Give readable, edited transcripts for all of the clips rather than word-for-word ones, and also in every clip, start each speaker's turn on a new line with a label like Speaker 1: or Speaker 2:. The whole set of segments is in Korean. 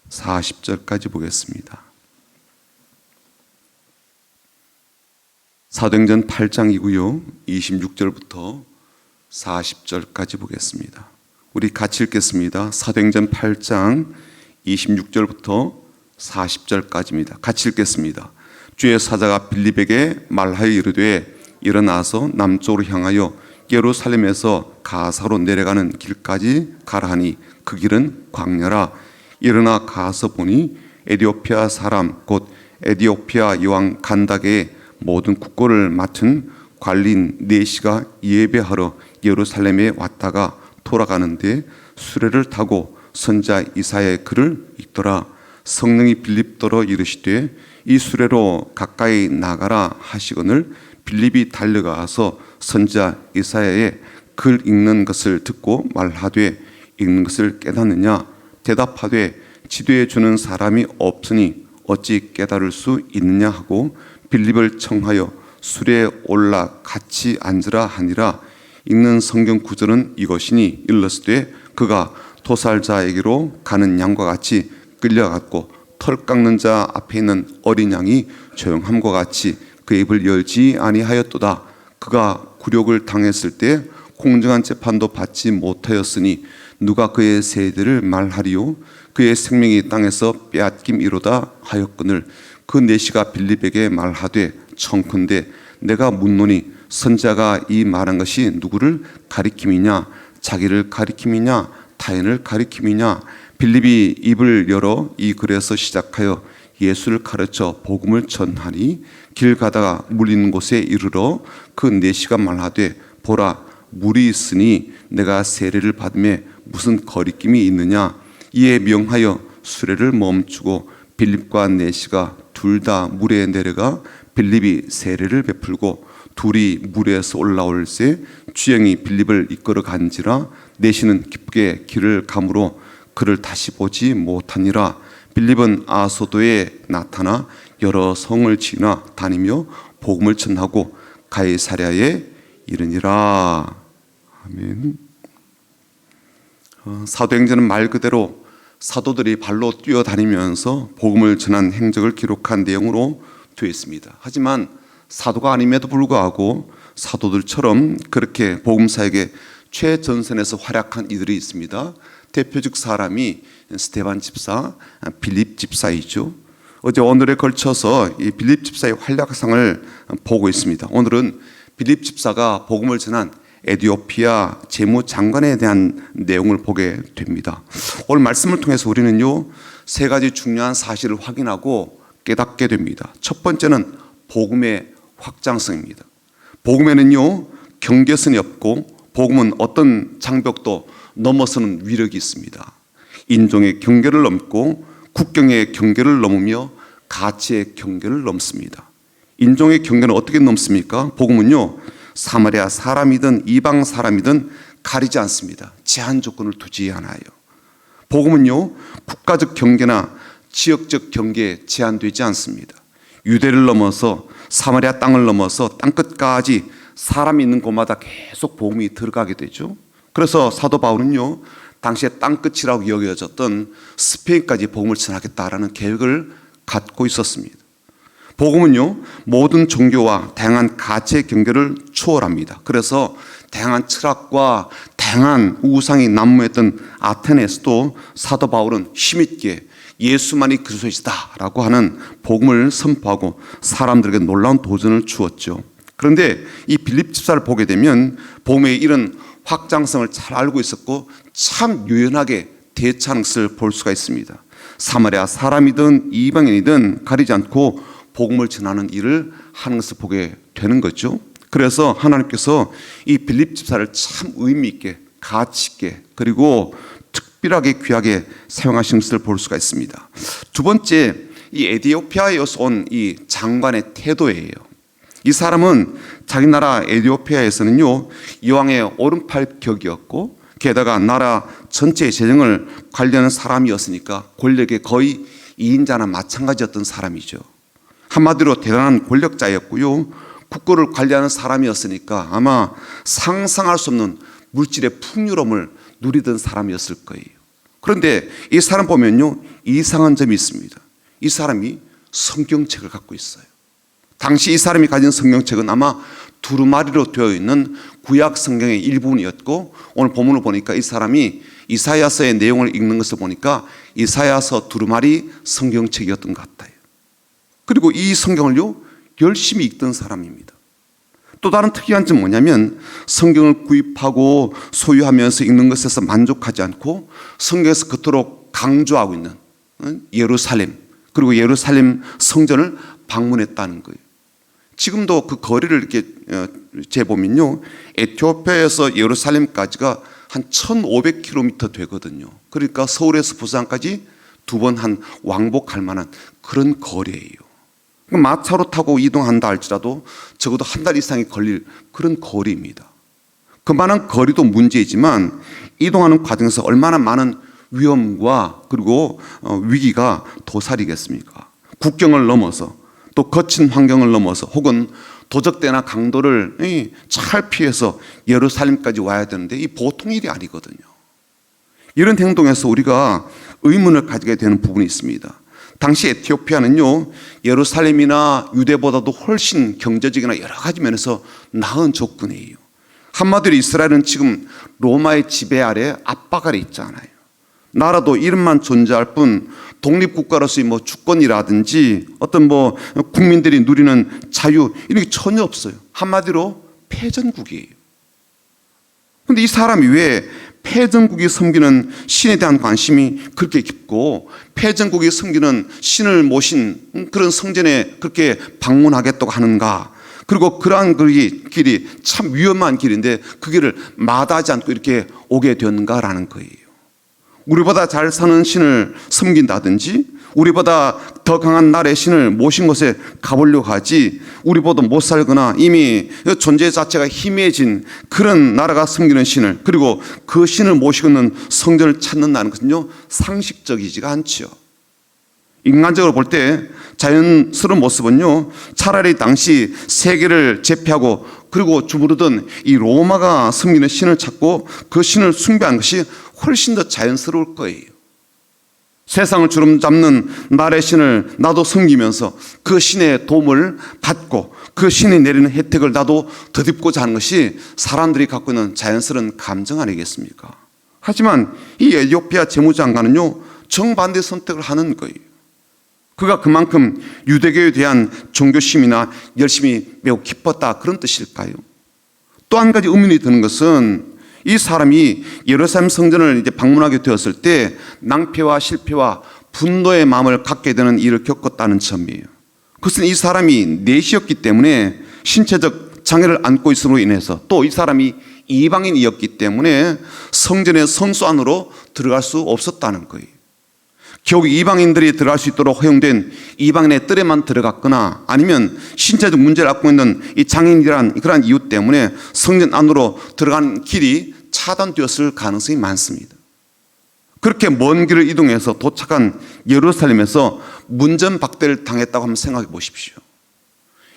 Speaker 1: 40절까지 보겠습니다. 사도행전 8장이고요. 26절부터 40절까지 보겠습니다. 우리 같이 읽겠습니다. 사도행전 8장 26절부터 40절까지입니다. 같이 읽겠습니다. 주의 사자가 빌립에게 말하여 이르되 일어나서 남쪽으로 향하여 예루살렘에서 가사로 내려가는 길까지 가라 하니 그 길은 광야라. 일어나 가서 보니 에디오피아 사람 곧 에디오피아 여왕 간다게의 모든 국고를 맡은 관리인 네시가 예배하러 예루살렘에 왔다가 돌아가는데 수레를 타고 선자 이사야의 글을 읽더라. 성령이 빌립더러 이르시되 이 수레로 가까이 나가라 하시거늘 빌립이 달려가서 선자 이사야의 글 읽는 것을 듣고 말하되 읽는 것을 깨닫느냐? 대답하되 지도해 주는 사람이 없으니 어찌 깨달을 수 있느냐 하고 빌립을 청하여 수레에 올라 같이 앉으라 하니라. 읽는 성경 구절은 이것이니 일러스되 그가 도살자에게로 가는 양과 같이 끌려갔고 털 깎는 자 앞에 있는 어린 양이 조용함과 같이 그 입을 열지 아니하였도다. 그가 굴욕을 당했을 때 공정한 재판도 받지 못하였으니 누가 그의 세대를 말하리요? 그의 생명이 땅에서 빼앗김이로다 하였거늘 그 네시가 빌립에게 말하되 청컨대 내가 묻노니 선자가 이 말한 것이 누구를 가리킴이냐? 자기를 가리킴이냐? 타인을 가리킴이냐? 빌립이 입을 열어 이 글에서 시작하여 예수를 가르쳐 복음을 전하니 길 가다가 물 있는 곳에 이르러 그 네시가 말하되 보라 물이 있으니 내가 세례를 받음에 무슨 거리낌이 있느냐? 이에 명하여 수레를 멈추고 빌립과 네시가 둘 다 물에 내려가 빌립이 세례를 베풀고 둘이 물에서 올라올새 주영이 빌립을 이끌어 간지라 네시는 기쁘게 길을 가므로 그를 다시 보지 못하니라. 빌립은 아소도에 나타나 여러 성을 지나 다니며 복음을 전하고 가이사랴에 이르니라. 아멘. 사도행전은 말 그대로 사도들이 발로 뛰어다니면서 복음을 전한 행적을 기록한 내용으로 되어 있습니다. 하지만 사도가 아님에도 불구하고 사도들처럼 그렇게 복음사에게 최전선에서 활약한 이들이 있습니다. 대표적 사람이 스데반 집사, 빌립 집사이죠. 어제 오늘에 걸쳐서 이 빌립 집사의 활약상을 보고 있습니다. 오늘은 빌립 집사가 복음을 전한 에디오피아 재무장관에 대한 내용을 보게 됩니다. 오늘 말씀을 통해서 우리는요, 세 가지 중요한 사실을 확인하고 깨닫게 됩니다. 첫 번째는 복음의 확장성입니다. 복음에는요, 경계선이 없고 복음은 어떤 장벽도 넘어서는 위력이 있습니다. 인종의 경계를 넘고 국경의 경계를 넘으며 가치의 경계를 넘습니다. 인종의 경계는 어떻게 넘습니까? 복음은요, 사마리아 사람이든 이방 사람이든 가리지 않습니다. 제한 조건을 두지 않아요. 복음은요, 국가적 경계나 지역적 경계에 제한되지 않습니다. 유대를 넘어서 사마리아 땅을 넘어서 땅끝까지 사람이 있는 곳마다 계속 복음이 들어가게 되죠. 그래서 사도 바울은요, 당시에 땅끝이라고 여겨졌던 스페인까지 복음을 전하겠다라는 계획을 갖고 있었습니다. 복음은요, 모든 종교와 다양한 가치의 경계를 초월합니다. 그래서 다양한 철학과 다양한 우상이 난무했던 아테네에서도 사도 바울은 힘있게 예수만이 그리스도이시다라고 하는 복음을 선포하고 사람들에게 놀라운 도전을 주었죠. 그런데 이 빌립 집사를 보게 되면 복음의 이런 확장성을 잘 알고 있었고 참 유연하게 대처하는 것을 볼 수가 있습니다. 사마리아 사람이든 이방인이든 가리지 않고 복음을 전하는 일을 하는 것을 보게 되는 거죠. 그래서 하나님께서 이 빌립 집사를 참 의미 있게 가치 있게 그리고 특별하게 귀하게 사용하신 것을 볼 수가 있습니다. 두 번째, 이 에디오피아에서 온 이 장관의 태도예요. 이 사람은 자기 나라 에디오피아에서는요, 여왕의 오른팔 격이었고 게다가 나라 전체의 재정을 관리하는 사람이었으니까 권력의 거의 2인자나 마찬가지였던 사람이죠. 한마디로 대단한 권력자였고요, 국고를 관리하는 사람이었으니까 아마 상상할 수 없는 물질의 풍요로움을 누리던 사람이었을 거예요. 그런데 이 사람 보면요, 이상한 점이 있습니다. 이 사람이 성경책을 갖고 있어요. 당시 이 사람이 가진 성경책은 아마 두루마리로 되어 있는 구약 성경의 일부분이었고, 오늘 본문을 보니까 이 사람이 이사야서의 내용을 읽는 것을 보니까 이사야서 두루마리 성경책이었던 것 같아요. 그리고 이 성경을요 열심히 읽던 사람입니다. 또 다른 특이한 점은 뭐냐면, 성경을 구입하고 소유하면서 읽는 것에서 만족하지 않고 성경에서 그토록 강조하고 있는 예루살렘, 그리고 예루살렘 성전을 방문했다는 거예요. 지금도 그 거리를 이렇게 재보면요, 에티오피아에서 예루살렘까지가 한 1,500km 되거든요. 그러니까 서울에서 부산까지 2번 한 왕복할 만한 그런 거리예요. 마차로 타고 이동한다 할지라도 적어도 한 달 이상이 걸릴 그런 거리입니다. 그만한 거리도 문제이지만 이동하는 과정에서 얼마나 많은 위험과 그리고 위기가 도사리겠습니까? 국경을 넘어서, 또 거친 환경을 넘어서, 혹은 도적대나 강도를 잘 피해서 예루살렘까지 와야 되는데 이 보통 일이 아니거든요. 이런 행동에서 우리가 의문을 가지게 되는 부분이 있습니다. 당시 에티오피아는요 예루살렘이나 유대보다도 훨씬 경제적이나 여러 가지 면에서 나은 조건이에요. 한마디로 이스라엘은 지금 로마의 지배 아래, 압박 아래 있잖아요. 나라도 이름만 존재할 뿐 독립국가로서의 주권이라든지 어떤 국민들이 누리는 자유, 이런 게 전혀 없어요. 한마디로 패전국이에요. 그런데 이 사람이 왜 패전국이 섬기는 신에 대한 관심이 그렇게 깊고, 패전국이 섬기는 신을 모신 그런 성전에 그렇게 방문하겠다고 하는가? 그리고 그러한 길이 참 위험한 길인데 그 길을 마다하지 않고 이렇게 오게 되었는가라는 거예요. 우리보다 잘 사는 신을 섬긴다든지, 우리보다 더 강한 나라의 신을 모신 곳에 가보려고 하지, 우리보다 못 살거나 이미 존재 자체가 희미해진 그런 나라가 섬기는 신을, 그리고 그 신을 모시고 있는 성전을 찾는다는 것은요 상식적이지가 않죠. 인간적으로 볼 때 자연스러운 모습은요 차라리 당시 세계를 제패하고 그리고 주무르던 이 로마가 섬기는 신을 찾고 그 신을 숭배하는 것이 훨씬 더 자연스러울 거예요. 세상을 주름잡는 나라의 신을 나도 섬기면서 그 신의 도움을 받고 그 신이 내리는 혜택을 나도 덧입고자 하는 것이 사람들이 갖고 있는 자연스러운 감정 아니겠습니까? 하지만 이 에티오피아 재무장관은요 정반대 선택을 하는 거예요. 그가 그만큼 유대교에 대한 종교심이나 열심히 매우 기뻤다, 그런 뜻일까요? 또 한 가지 의문이 드는 것은, 이 사람이 예루살렘 성전을 이제 방문하게 되었을 때 낭패와 실패와 분노의 마음을 갖게 되는 일을 겪었다는 점이에요. 그것은 이 사람이 내시였기 때문에, 신체적 장애를 안고 있음으로 인해서, 또 이 사람이 이방인이었기 때문에 성전의 성소 안으로 들어갈 수 없었다는 거예요. 겨우 이방인들이 들어갈 수 있도록 허용된 이방인의 뜰에만 들어갔거나, 아니면 신체적 문제를 갖고 있는 이 장애인이란 그러한 이유 때문에 성전 안으로 들어가는 길이 차단되었을 가능성이 많습니다. 그렇게 먼 길을 이동해서 도착한 예루살렘에서 문전박대를 당했다고 한번 생각해 보십시오.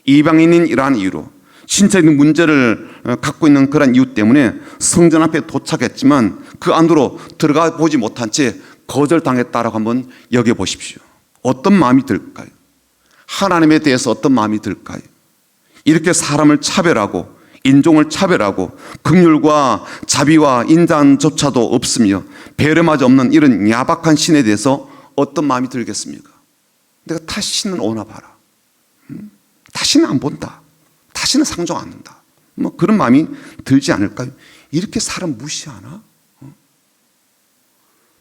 Speaker 1: 이방인인 이러한 이유로, 신체적 문제를 갖고 있는 그런 이유 때문에 성전 앞에 도착했지만 그 안으로 들어가 보지 못한 채 거절당했다라고 한번 여겨보십시오. 어떤 마음이 들까요? 하나님에 대해서 어떤 마음이 들까요? 이렇게 사람을 차별하고 인종을 차별하고 긍휼과 자비와 인자조차도 없으며 배려마저 없는 이런 야박한 신에 대해서 어떤 마음이 들겠습니까? 내가 다시는 오나 봐라, 다시는 안 본다, 다시는 상종 안 한다, 그런 마음이 들지 않을까요? 이렇게 사람 무시하나?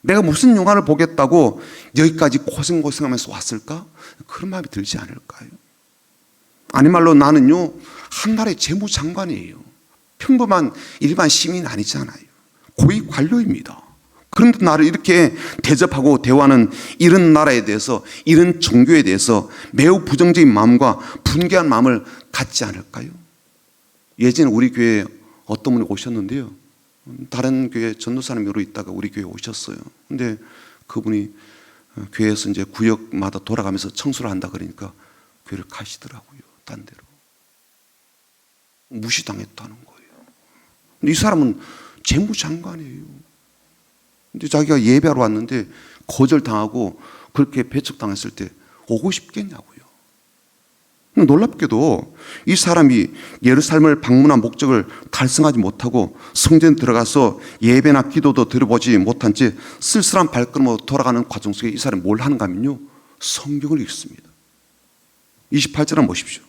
Speaker 1: 내가 무슨 영화를 보겠다고 여기까지 고생하면서 왔을까? 그런 마음이 들지 않을까요? 아니 말로 나는요 한 나라의 재무장관이에요. 평범한 일반 시민이 아니잖아요. 고위 관료입니다. 그런데 나를 이렇게 대접하고 대화하는 이런 나라에 대해서, 이런 종교에 대해서 매우 부정적인 마음과 분개한 마음을 갖지 않을까요? 예전에 우리 교회에 어떤 분이 오셨는데요, 다른 교회 전도사님으로 있다가 우리 교회에 오셨어요. 근데 그분이 교회에서 이제 구역마다 돌아가면서 청소를 한다 그러니까 교회를 가시더라고요. 딴 데로. 무시당했다는 거예요. 근데 이 사람은 재무장관이에요. 근데 자기가 예배하러 왔는데 거절당하고 그렇게 배척당했을 때 오고 싶겠냐고요. 놀랍게도 이 사람이 예루살렘을 방문한 목적을 달성하지 못하고 성전에 들어가서 예배나 기도도 들어보지 못한 채 쓸쓸한 발걸음으로 돌아가는 과정 속에 이 사람이 뭘 하는가 하면요, 성경을 읽습니다. 28절 한번 보십시오.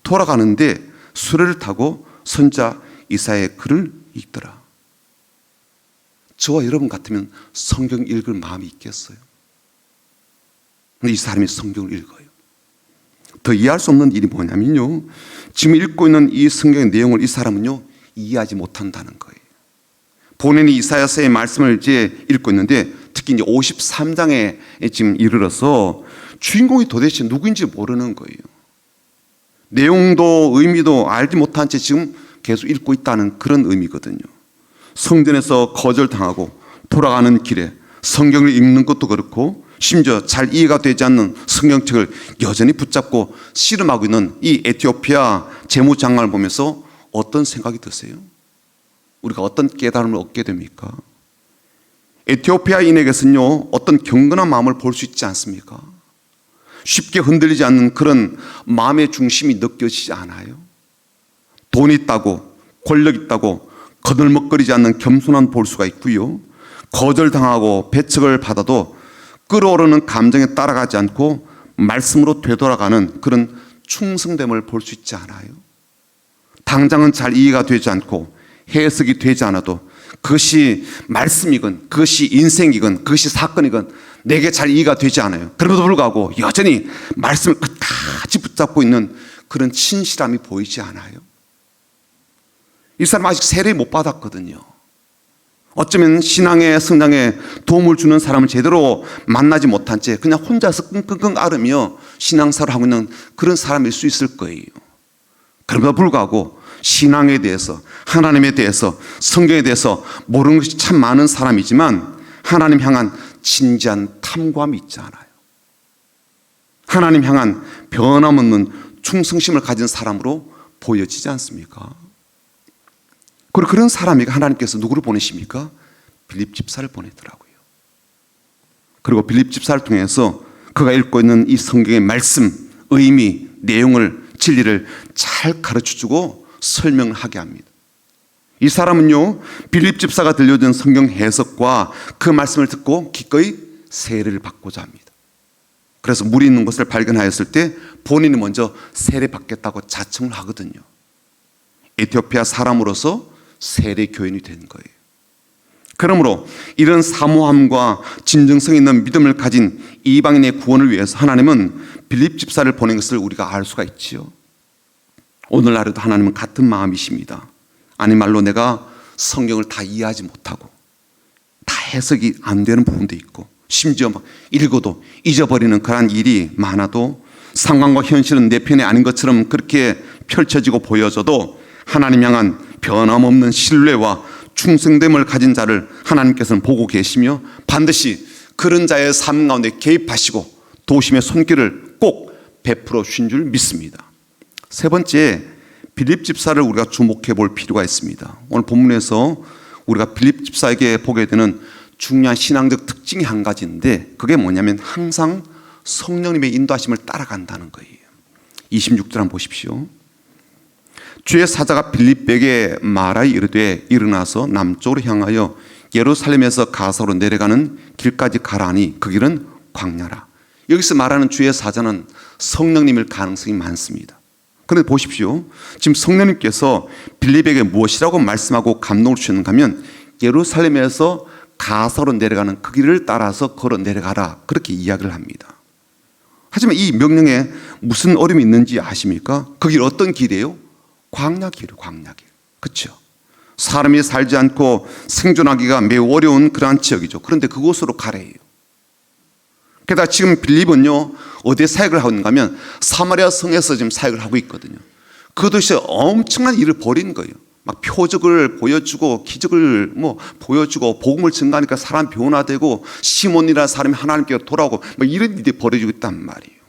Speaker 1: 돌아가는데 수레를 타고 선자 이사야의 글을 읽더라. 저와 여러분 같으면 성경 읽을 마음이 있겠어요? 근데 이 사람이 성경을 읽어요. 더 이해할 수 없는 일이 뭐냐면요, 지금 읽고 있는 이 성경의 내용을 이 사람은요 이해하지 못한다는 거예요. 본인이 이사야서의 말씀을 이제 읽고 있는데 특히 이제 53장에 지금 이르러서 주인공이 도대체 누구인지 모르는 거예요. 내용도 의미도 알지 못한 채 지금 계속 읽고 있다는 그런 의미거든요. 성전에서 거절당하고 돌아가는 길에 성경을 읽는 것도 그렇고 심지어 잘 이해가 되지 않는 성경책을 여전히 붙잡고 씨름하고 있는 이 에티오피아 재무장관을 보면서 어떤 생각이 드세요? 우리가 어떤 깨달음을 얻게 됩니까? 에티오피아인에게서는요 어떤 경건한 마음을 볼 수 있지 않습니까? 쉽게 흔들리지 않는 그런 마음의 중심이 느껴지지 않아요? 돈 있다고 권력 있다고 거들먹거리지 않는 겸손한 볼 수가 있고요, 거절당하고 배척을 받아도 끓어오르는 감정에 따라가지 않고 말씀으로 되돌아가는 그런 충성됨을 볼 수 있지 않아요? 당장은 잘 이해가 되지 않고 해석이 되지 않아도 그것이 말씀이건 그것이 인생이건 그것이 사건이건 내게 잘 이해가 되지 않아요. 그럼에도 불구하고 여전히 말씀을 끝까지 붙잡고 있는 그런 신실함이 보이지 않아요? 이 사람 아직 세례 못 받았거든요. 어쩌면 신앙의 성장에 도움을 주는 사람을 제대로 만나지 못한 채 그냥 혼자서 끙끙끙 앓으며 신앙생활을 하고 있는 그런 사람일 수 있을 거예요. 그럼에도 불구하고 신앙에 대해서, 하나님에 대해서, 성경에 대해서 모르는 것이 참 많은 사람이지만 하나님 향한 진지한 탐구함이 있지 않아요. 하나님 향한 변함없는 충성심을 가진 사람으로 보여지지 않습니까? 그리고 그런 사람에게 하나님께서 누구를 보내십니까? 빌립 집사를 보내더라고요. 그리고 빌립 집사를 통해서 그가 읽고 있는 이 성경의 말씀, 의미, 내용을, 진리를 잘 가르쳐주고 설명을 하게 합니다. 이 사람은요 빌립 집사가 들려준 성경 해석과 그 말씀을 듣고 기꺼이 세례를 받고자 합니다. 그래서 물이 있는 곳을 발견하였을 때 본인이 먼저 세례 받겠다고 자청을 하거든요. 에티오피아 사람으로서 세례 교인이 된 거예요. 그러므로 이런 사모함과 진정성 있는 믿음을 가진 이방인의 구원을 위해서 하나님은 빌립 집사를 보낸 것을 우리가 알 수가 있지요. 오늘날에도 하나님은 같은 마음이십니다. 아니 말로 내가 성경을 다 이해하지 못하고 다 해석이 안 되는 부분도 있고 심지어 막 읽어도 잊어버리는 그런 일이 많아도 상황과 현실은 내 편이 아닌 것처럼 그렇게 펼쳐지고 보여져도 하나님 향한 변함없는 신뢰와 충성됨을 가진 자를 하나님께서는 보고 계시며 반드시 그런 자의 삶 가운데 개입하시고 도심의 손길을 꼭 베풀어 주신 줄 믿습니다. 세 번째, 빌립 집사를 우리가 주목해 볼 필요가 있습니다. 오늘 본문에서 우리가 빌립 집사에게 보게 되는 중요한 신앙적 특징이 한 가지인데 그게 뭐냐면 항상 성령님의 인도하심을 따라간다는 거예요. 26절 한번 보십시오. 주의 사자가 빌립에게 말하여 이르되 일어나서 남쪽으로 향하여 예루살렘에서 가사로 내려가는 길까지 가라니 그 길은 광야라. 여기서 말하는 주의 사자는 성령님일 가능성이 많습니다. 그런데 보십시오. 지금 성령님께서 빌립에게 무엇이라고 말씀하고 감동을 주셨는가 하면 예루살렘에서 가사로 내려가는 그 길을 따라서 걸어 내려가라 그렇게 이야기를 합니다. 하지만 이 명령에 무슨 어려움이 있는지 아십니까? 그 길 어떤 길이에요? 광야길이에요. 광야길. 그렇죠? 사람이 살지 않고 생존하기가 매우 어려운 그러한 지역이죠. 그런데 그곳으로 가래요. 게다가 지금 빌립은요 어디에 사역을 하고 있는가 하면 사마리아 성에서 지금 사역을 하고 있거든요. 그 도시에 엄청난 일을 벌인 거예요. 막 표적을 보여주고 기적을 보여주고 복음을 증가하니까 사람 변화되고 시몬이라는 사람이 하나님께 돌아오고 이런 일이 벌어지고 있단 말이에요.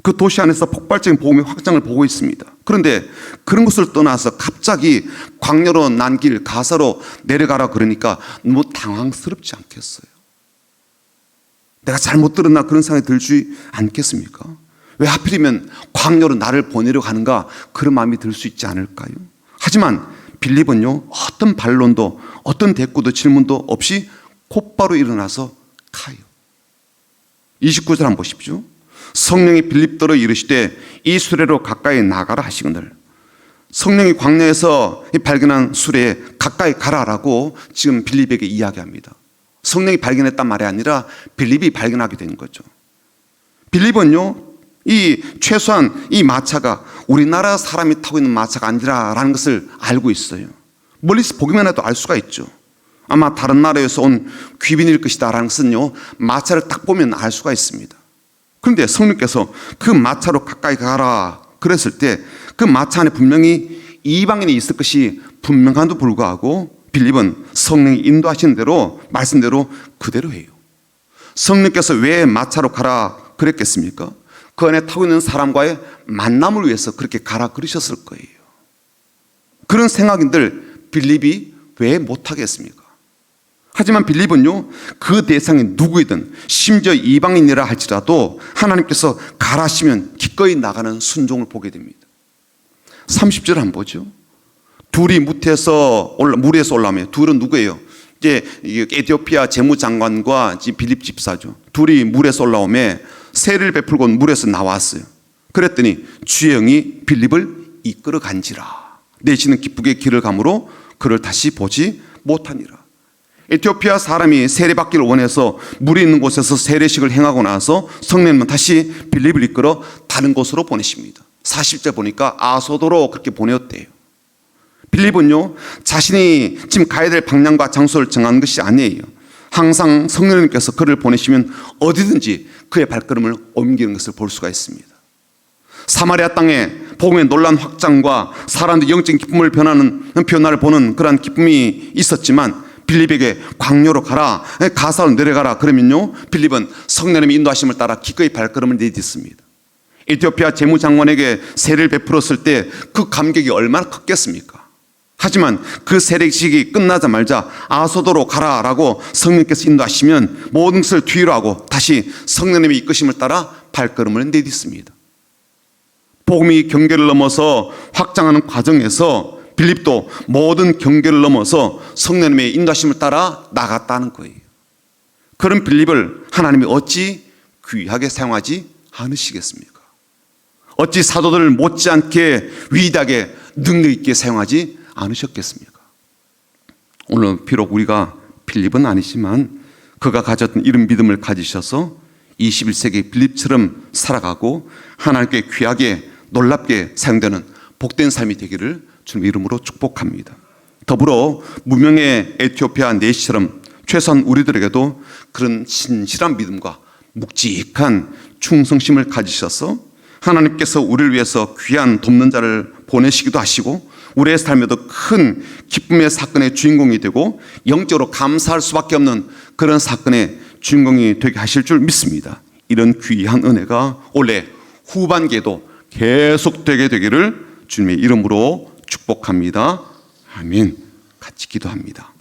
Speaker 1: 그 도시 안에서 폭발적인 복음의 확장을 보고 있습니다. 그런데 그런 것을 떠나서 갑자기 광야로 난 길 가사로 내려가라 그러니까 너무 당황스럽지 않겠어요? 내가 잘못 들었나 그런 생각이 들지 않겠습니까? 왜 하필이면 광야로 나를 보내려고 하는가 그런 마음이 들 수 있지 않을까요? 하지만 빌립은요, 어떤 반론도 어떤 대꾸도 질문도 없이 곧바로 일어나서 가요. 29절 한번 보십시오. 성령이 빌립더러 이르시되 이 수레로 가까이 나가라 하시거늘. 성령이 광야에서 발견한 수레에 가까이 가라라고 지금 빌립에게 이야기합니다. 성령이 발견했단 말이 아니라 빌립이 발견하게 된 거죠. 빌립은요, 이 최소한 이 마차가 우리나라 사람이 타고 있는 마차가 아니라라는 것을 알고 있어요. 멀리서 보기만 해도 알 수가 있죠. 아마 다른 나라에서 온 귀빈일 것이다라는 것은요, 마차를 딱 보면 알 수가 있습니다. 그런데 성령께서 그 마차로 가까이 가라 그랬을 때 그 마차 안에 분명히 이방인이 있을 것이 분명한데도 불구하고 빌립은 성령이 인도하신 대로 말씀대로 그대로 해요. 성령께서 왜 마차로 가라 그랬겠습니까? 그 안에 타고 있는 사람과의 만남을 위해서 그렇게 가라 그러셨을 거예요. 그런 생각인들 빌립이 왜 못하겠습니까? 하지만 빌립은요, 그 대상이 누구이든 심지어 이방인이라 할지라도 하나님께서 가라시면 기꺼이 나가는 순종을 보게 됩니다. 30절 한번 보죠. 둘이 물에서 올라오면, 둘은 누구예요? 이제 에티오피아 재무장관과 빌립 집사죠. 둘이 물에서 올라오면 세를 베풀고 물에서 나왔어요. 그랬더니 주의 영이 빌립을 이끌어 간지라. 내시는 기쁘게 길을 가므로 그를 다시 보지 못하니라. 에티오피아 사람이 세례받기를 원해서 물이 있는 곳에서 세례식을 행하고 나서 성령님은 다시 빌립을 이끌어 다른 곳으로 보내십니다. 40절 보니까 아소도로 그렇게 보내었대요. 빌립은요, 자신이 지금 가야 될 방향과 장소를 정한 것이 아니에요. 항상 성령님께서 그를 보내시면 어디든지 그의 발걸음을 옮기는 것을 볼 수가 있습니다. 사마리아 땅에 복음의 놀라운 확장과 사람들의 영적인 기쁨을 변화를 보는 그러한 기쁨이 있었지만 빌립에게 광야로 가라, 가사로 내려가라 그러면요, 빌립은 성령님의 인도하심을 따라 기꺼이 발걸음을 내딛습니다. 에티오피아 재무장관에게 세례를 베풀었을 때 그 감격이 얼마나 컸겠습니까? 하지만 그 세례식이 끝나자마자 아소도로 가라라고 성령께서 인도하시면 모든 것을 뒤로 하고 다시 성령님의 이끄심을 따라 발걸음을 내딛습니다. 복음이 경계를 넘어서 확장하는 과정에서 빌립도 모든 경계를 넘어서 성령님의 인도하심을 따라 나갔다는 거예요. 그런 빌립을 하나님이 어찌 귀하게 사용하지 않으시겠습니까? 어찌 사도들을 못지않게 위대하게 능력 있게 사용하지 않으셨겠습니까? 오늘 비록 우리가 빌립은 아니지만 그가 가졌던 이런 믿음을 가지셔서 21세기 빌립처럼 살아가고 하나님께 귀하게 놀랍게 사용되는 복된 삶이 되기를 주님 이름으로 축복합니다. 더불어 무명의 에티오피아 내시처럼 최소한 우리들에게도 그런 진실한 믿음과 묵직한 충성심을 가지셔서 하나님께서 우리를 위해서 귀한 돕는 자를 보내시기도 하시고 우리의 삶에도 큰 기쁨의 사건의 주인공이 되고 영적으로 감사할 수밖에 없는 그런 사건의 주인공이 되게 하실 줄 믿습니다. 이런 귀한 은혜가 올해 후반기에도 계속되게 되기를 주님의 이름으로 축복합니다. 아멘. 같이 기도합니다.